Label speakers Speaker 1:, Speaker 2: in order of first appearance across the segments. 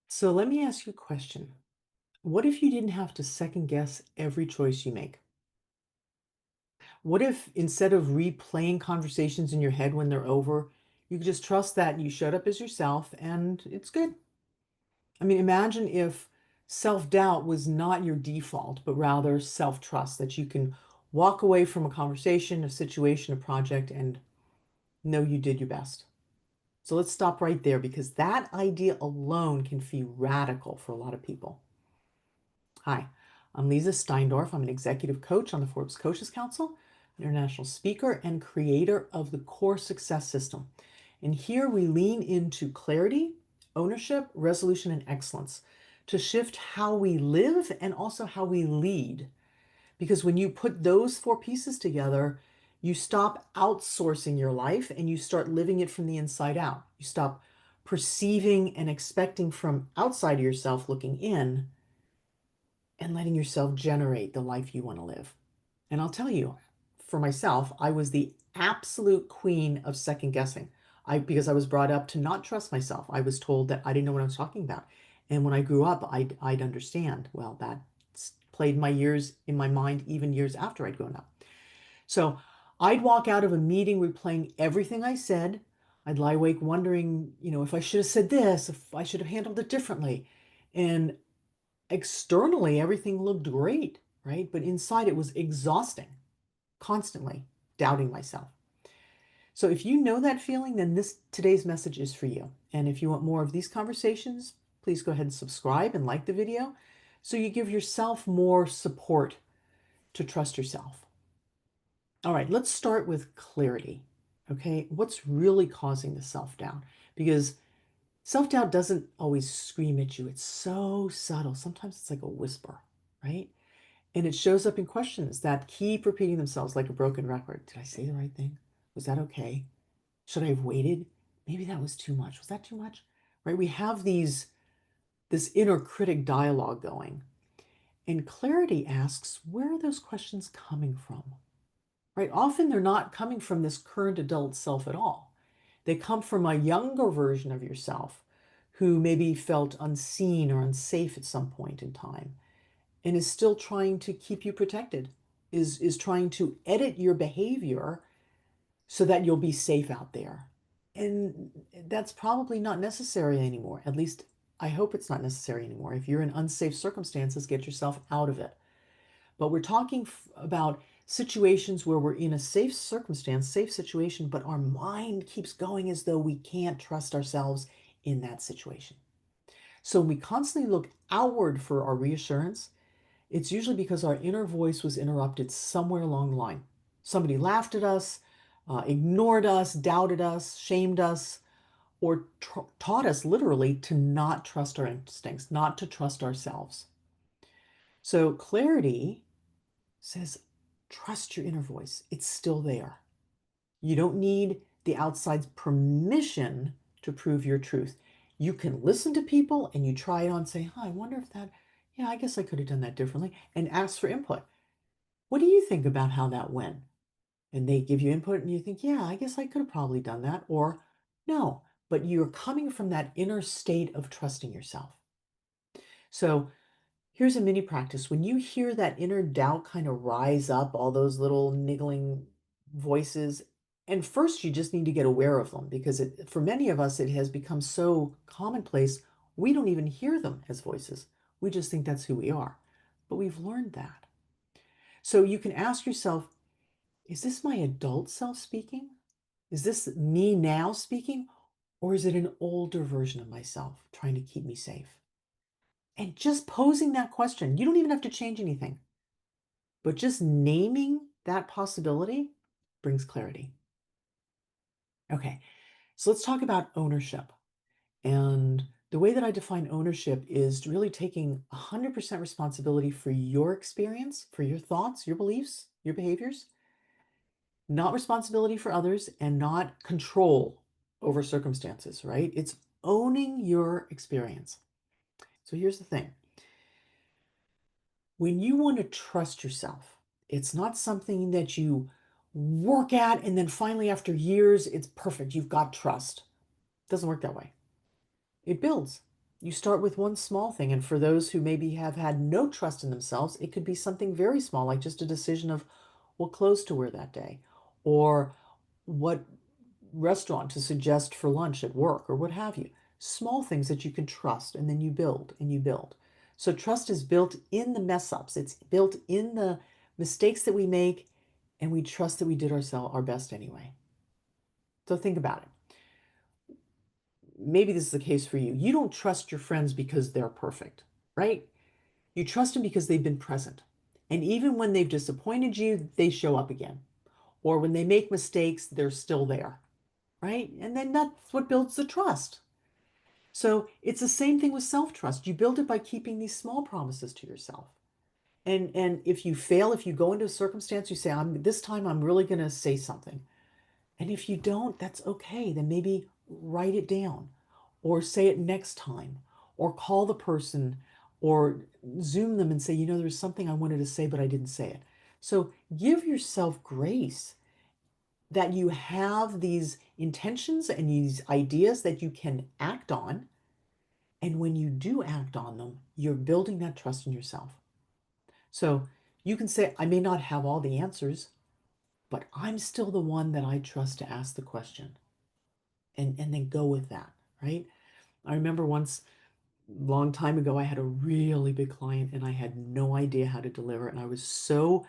Speaker 1: So let me ask you a question. What if you didn't have to second guess every choice you make? What if instead of replaying conversations in your head when they're over, you could just trust that you showed up as yourself and it's good? I mean, imagine if self-doubt was not your default, but rather self-trust, that you can walk away from a conversation, a situation, a project, and know you did your best. So let's stop right there because that idea alone can feel radical for a lot of people. Hi, I'm Leezá Steinorf. I'm an executive coach on the Forbes Coaches Council, international speaker, and creator of the Core Success System. And here we lean into clarity, ownership, resolution, and excellence to shift how we live and also how we lead. Because when you put those four pieces together, you stop outsourcing your life and you start living it from the inside out. You stop perceiving and expecting from outside of yourself looking in and letting yourself generate the life you want to live. And I'll tell you, for myself, I was the absolute queen of second guessing. Because I was brought up to not trust myself. I was told that I didn't know what I was talking about. And when I grew up, I'd understand. Well, that played my years in my mind, even years after I'd grown up. So I'd walk out of a meeting replaying everything I said. I'd lie awake wondering, if I should have said this, if I should have handled it differently. And externally, everything looked great, right? But inside, it was exhausting, constantly doubting myself. So if you know that feeling, then today's message is for you. And if you want more of these conversations, please go ahead and subscribe and like the video so you give yourself more support to trust yourself. All right, let's start with clarity. Okay, what's really causing the self-doubt? Because self-doubt doesn't always scream at you. It's so subtle. Sometimes it's like a whisper, right? And it shows up in questions that keep repeating themselves like a broken record. Did I say the right thing? Was that okay? Should I have waited? Maybe that was too much. Was that too much? Right? We have this inner critic dialogue going. And clarity asks, where are those questions coming from? Right? Often they're not coming from this current adult self at all. They come from a younger version of yourself who maybe felt unseen or unsafe at some point in time and is still trying to keep you protected, is trying to edit your behavior so that you'll be safe out there. And that's probably not necessary anymore. At least I hope it's not necessary anymore. If you're in unsafe circumstances, get yourself out of it. But we're talking about situations where we're in a safe circumstance, safe situation, but our mind keeps going as though we can't trust ourselves in that situation. So we constantly look outward for our reassurance. It's usually because our inner voice was interrupted somewhere along the line. Somebody laughed at us, ignored us, doubted us, shamed us, or taught us literally to not trust our instincts, not to trust ourselves. So clarity says, trust your inner voice. It's still there. You don't need the outside's permission to prove your truth. You can listen to people and you try it on, say, I wonder if that, yeah, I guess I could have done that differently, and ask for input. What do you think about how that went? And they give you input and you think, yeah, I guess I could have probably done that. Or no, but you're coming from that inner state of trusting yourself. So here's a mini practice. When you hear that inner doubt kind of rise up, all those little niggling voices, and first you just need to get aware of them because for many of us, it has become so commonplace, we don't even hear them as voices. We just think that's who we are. But we've learned that. So you can ask yourself, is this my adult self speaking? Is this me now speaking? Or is it an older version of myself trying to keep me safe? And just posing that question, you don't even have to change anything, but just naming that possibility brings clarity. Okay, so let's talk about ownership. And the way that I define ownership is really taking 100% responsibility for your experience, for your thoughts, your beliefs, your behaviors, not responsibility for others, and not control over circumstances, right? It's owning your experience. So here's the thing. When you want to trust yourself, it's not something that you work at and then finally after years, it's perfect. You've got trust. It doesn't work that way. It builds. You start with one small thing. And for those who maybe have had no trust in themselves, it could be something very small, like just a decision of what clothes to wear that day, or what restaurant to suggest for lunch at work, or what have you. Small things that you can trust, and then you build and you build. So trust is built in the mess ups, it's built in the mistakes that we make, and we trust that we did our best anyway. So think about it. Maybe this is the case for you. You don't trust your friends because they're perfect, right? You trust them because they've been present. And even when they've disappointed you, they show up again. Or when they make mistakes, they're still there, right? And then that's what builds the trust. So it's the same thing with self-trust. You build it by keeping these small promises to yourself. And if you fail, if you go into a circumstance, you say, this time I'm really going to say something. And if you don't, that's okay. Then maybe write it down or say it next time or call the person or Zoom them and say, there's something I wanted to say, but I didn't say it. So give yourself grace that you have these intentions and these ideas that you can act on. And when you do act on them, you're building that trust in yourself. So you can say, I may not have all the answers, but I'm still the one that I trust to ask the question, and then go with that, right? I remember once, long time ago, I had a really big client and I had no idea how to deliver. And I was so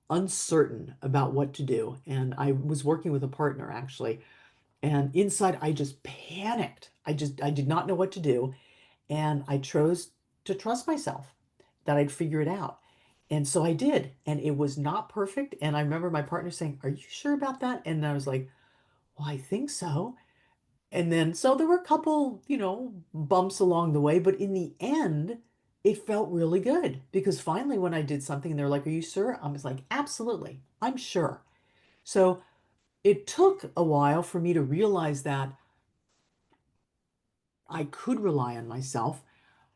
Speaker 1: uncertain about what to do. And I was working with a partner actually. And inside, I just panicked. I did not know what to do. And I chose to trust myself that I'd figure it out. And so I did. And it was not perfect. And I remember my partner saying, Are you sure about that? And I was like, Well, I think so. And then, so there were a couple, bumps along the way, but in the end, it felt really good because finally, when I did something and they're like, Are you sure? I was like, Absolutely, I'm sure. So it took a while for me to realize that I could rely on myself,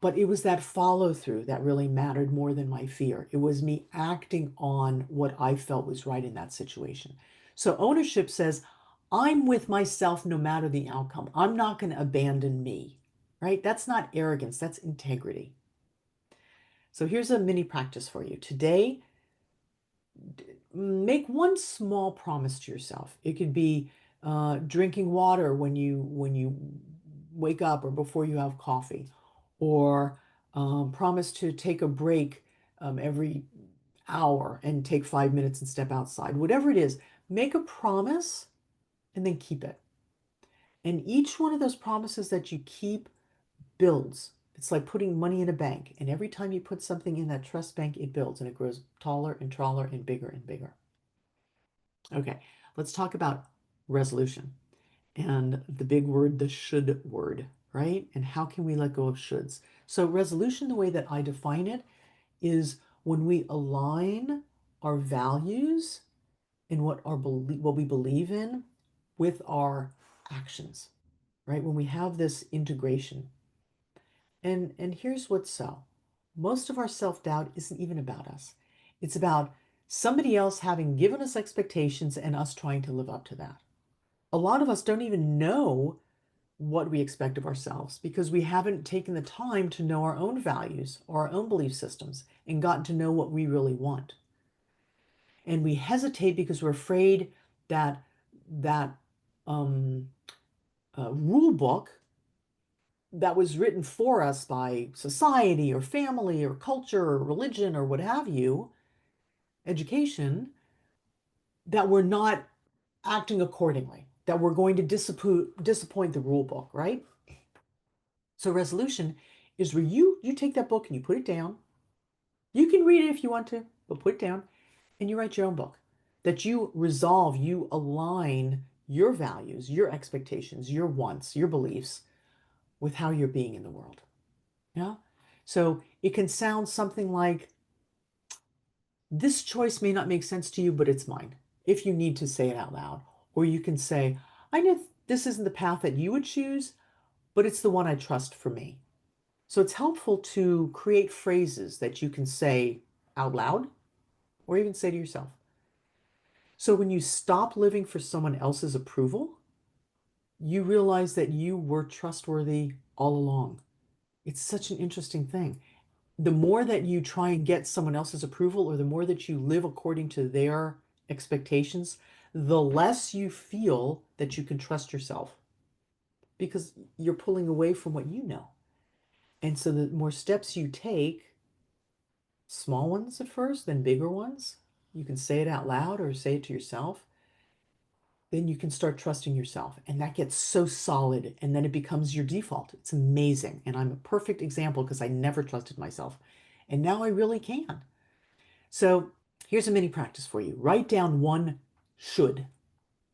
Speaker 1: but it was that follow through that really mattered more than my fear. It was me acting on what I felt was right in that situation. So ownership says, I'm with myself no matter the outcome. I'm not going to abandon me, right? That's not arrogance, that's integrity. So here's a mini practice for you. Today, make one small promise to yourself. It could be drinking water when you wake up or before you have coffee, or promise to take a break every hour and take 5 minutes and step outside. Whatever it is, make a promise and then keep it. And each one of those promises that you keep builds. It's like putting money in a bank. And every time you put something in that trust bank, it builds and it grows taller and taller and bigger and bigger. Okay, let's talk about resolution and the big word, the should word, right? And how can we let go of shoulds? So, resolution, the way that I define it, is when we align our values and what we believe in with our actions, right? When we have this integration. And here's what's so. Most of our self-doubt isn't even about us. It's about somebody else having given us expectations and us trying to live up to that. A lot of us don't even know what we expect of ourselves because we haven't taken the time to know our own values or our own belief systems and gotten to know what we really want. And we hesitate because we're afraid that that um, rule book that was written for us by society or family or culture or religion or what have you, education, that we're not acting accordingly, that we're going to disappoint the rule book, right? So resolution is where you take that book and you put it down. You can read it if you want to, but put it down and you write your own book. That you resolve, you align your values, your expectations, your wants, your beliefs with how you're being in the world. Yeah. So it can sound something like, this choice may not make sense to you, but it's mine. If you need to say it out loud. Or you can say, I know this isn't the path that you would choose, but it's the one I trust for me. So it's helpful to create phrases that you can say out loud or even say to yourself. So when you stop living for someone else's approval, you realize that you were trustworthy all along. It's such an interesting thing. The more that you try and get someone else's approval, or the more that you live according to their expectations, the less you feel that you can trust yourself because you're pulling away from what you know. And so the more steps you take, small ones at first, then bigger ones, you can say it out loud or say it to yourself, then you can start trusting yourself. And that gets so solid. And then it becomes your default. It's amazing. And I'm a perfect example because I never trusted myself. And now I really can. So here's a mini practice for you. Write down one should,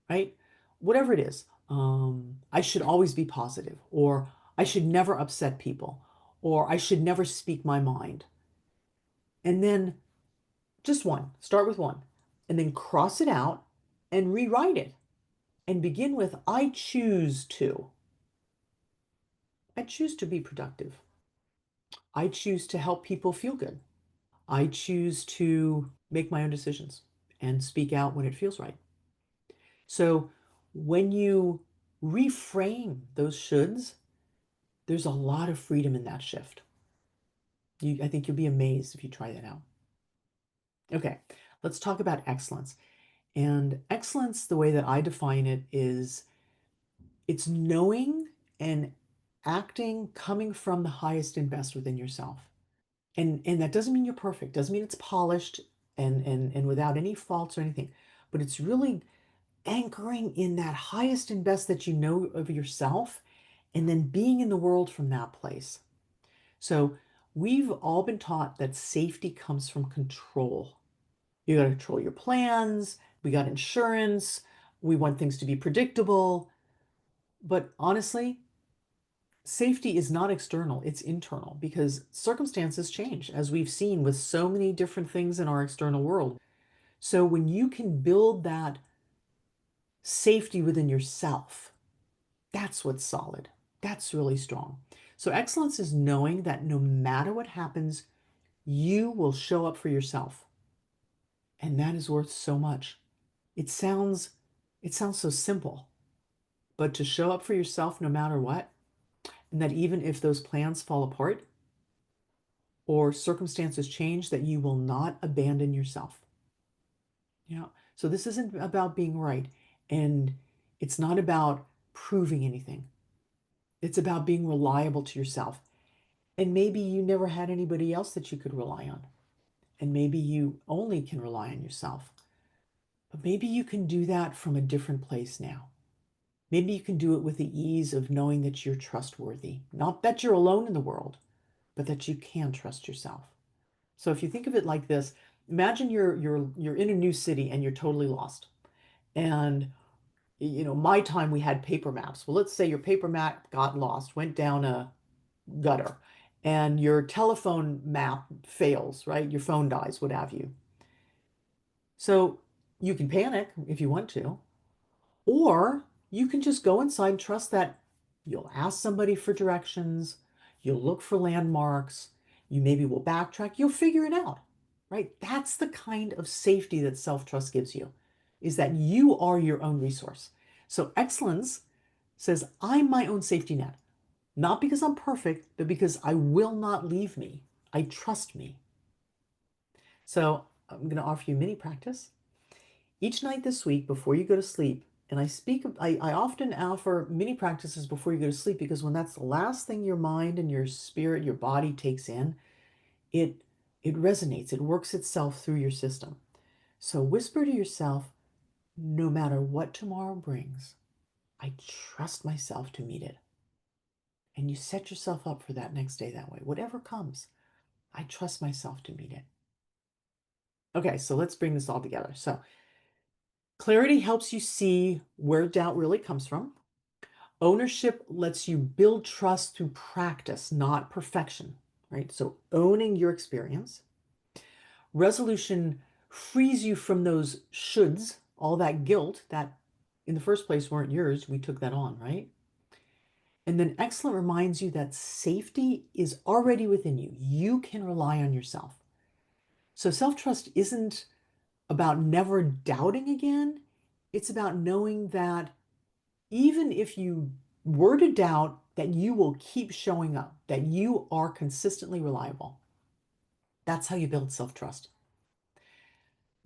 Speaker 1: right? Whatever it is. I should always be positive, or I should never upset people, or I should never speak my mind. And then just one, start with one, and then cross it out and rewrite it and begin with I choose to. I choose to be productive. I choose to help people feel good. I choose to make my own decisions and speak out when it feels right. So when you reframe those shoulds, there's a lot of freedom in that shift. I think you'll be amazed if you try that out. Okay, let's talk about excellence. And excellence, the way that I define it, is it's knowing and acting coming from the highest and best within yourself. And that doesn't mean you're perfect, doesn't mean it's polished and without any faults or anything, but it's really anchoring in that highest and best that you know of yourself and then being in the world from that place. So we've all been taught that safety comes from control. You got to control your plans. We got insurance. We want things to be predictable. But honestly, safety is not external, it's internal because circumstances change, as we've seen with so many different things in our external world. So when you can build that safety within yourself, that's what's solid. That's really strong. So excellence is knowing that no matter what happens, you will show up for yourself. And that is worth so much. It sounds it sounds so simple, but to show up for yourself no matter what, and that even if those plans fall apart or circumstances change, that you will not abandon yourself. So this isn't about being right, and it's not about proving anything. It's about being reliable to yourself. And maybe you never had anybody else that you could rely on. And maybe you only can rely on yourself. But maybe you can do that from a different place now. Maybe you can do it with the ease of knowing that you're trustworthy. Not that you're alone in the world, but that you can trust yourself. So if you think of it like this, imagine you're in a new city and you're totally lost. And my time we had paper maps. Well, let's say your paper map got lost, went down a gutter, and your telephone map fails, right? Your phone dies, what have you. So you can panic if you want to, or you can just go inside and trust that you'll ask somebody for directions, you'll look for landmarks, you maybe will backtrack, you'll figure it out, right? That's the kind of safety that self-trust gives you, is that you are your own resource. So excellence says, I'm my own safety net, not because I'm perfect, but because I will not leave me. I trust me. So I'm going to offer you mini practice. Each night this week before you go to sleep, and I often offer mini practices before you go to sleep because when that's the last thing your mind and your spirit, your body takes in, it it resonates, it works itself through your system. So whisper to yourself, no matter what tomorrow brings, I trust myself to meet it. And you set yourself up for that next day that way. Whatever comes, I trust myself to meet it. Okay, so let's bring this all together. So clarity helps you see where doubt really comes from. Ownership lets you build trust through practice, not perfection, right? So owning your experience. Resolution frees you from those shoulds, all that guilt that in the first place weren't yours. We took that on, right? And then excellent reminds you that safety is already within you. You can rely on yourself. So self-trust isn't about never doubting again. It's about knowing that even if you were to doubt, that you will keep showing up, that you are consistently reliable. That's how you build self-trust.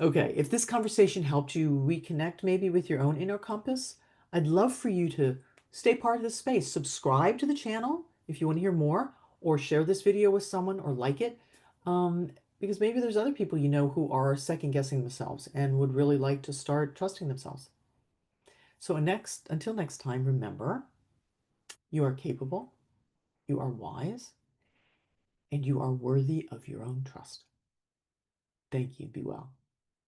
Speaker 1: Okay, if this conversation helped you reconnect maybe with your own inner compass, I'd love for you to stay part of this space. Subscribe to the channel if you want to hear more, or share this video with someone or like it, because maybe there's other people you know who are second guessing themselves and would really like to start trusting themselves. So until next time, remember, you are capable, you are wise, and you are worthy of your own trust. Thank you. Be well.